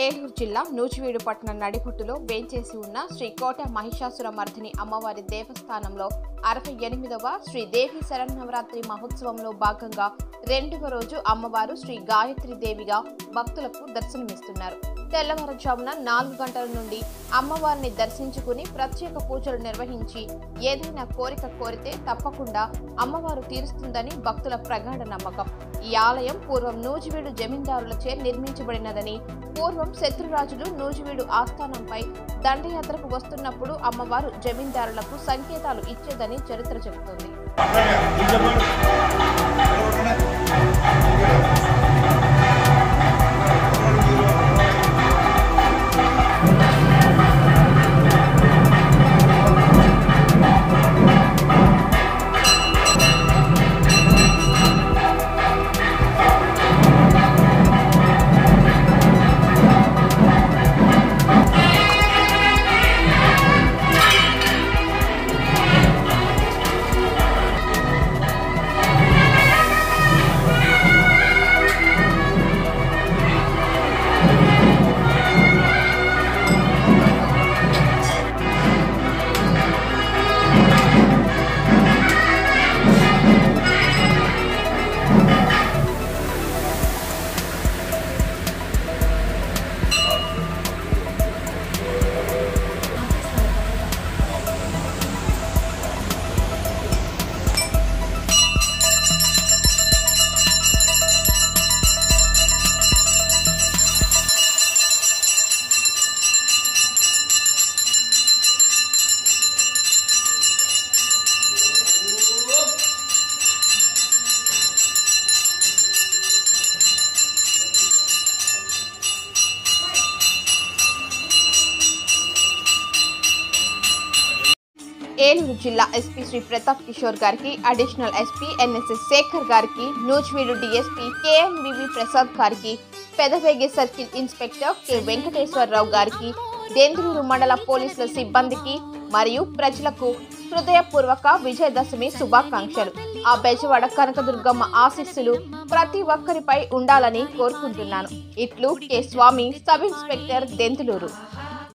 ఏలూరు జిల్లా నూజివీడు పట్టణ నడిగుట్టులో వేంచేసి ఉన్న శ్రీ కోట మహిషాసుర మర్దిని అమ్మవారి దేవస్థానంలో 68వ శ్రీ దేవి శరన్నవరాత్రి మహోత్సవంలో భాగంగా రెండవ రోజు అమ్మవారు శ్రీ గాయత్రి దేవిగా భక్తులకు దర్శనమిస్తున్నారు. తెల్లవారుజామున 4 గంటల నుండి అమ్మవారిని దర్శించుకుని ప్రత్యేక పూజలు నిర్వహించి ఏదైనా కోరిక కోరితే తప్పకుండా అమ్మవారు తీరుస్తుందని భక్తుల ప్రగాఢ నమ్మకం. ఈ ఆలయం పూర్వం నూజివీడు జమీందారులచే నిర్మించబడినదని, పూర్వం శత్రురాజులు నూజివీడు ఆస్థానంపై దండయాత్రకు వస్తున్నప్పుడు అమ్మవారు జమీందారులకు సంకేతాలు ఇచ్చేదని చరిత్ర చెబుతోంది. ఏలూరు జిల్లా ఎస్పీ శ్రీ ప్రతాప్ కిషోర్ గారికి, అడిషనల్ ఎస్పీ ఎన్ఎస్ఎస్ శేఖర్ గారికి, నూజివీడు డీఎస్పీ కేఎంవివి ప్రసాద్ గారికి, Pedavegi circle inspector K Venkateswararao గారికి, దెందులూరు మండల పోలీసుల సిబ్బందికి మరియు ప్రజలకు హృదయపూర్వక విజయదశమి శుభాకాంక్షలు. ఆ బెజవాడ కనకదుర్గమ్మ ఆశీస్సులు ప్రతి ఒక్కరిపై ఉండాలని కోరుకుంటున్నాను. ఇట్లు కె స్వామి, సబ్ ఇన్స్పెక్టర్, దెందులూరు.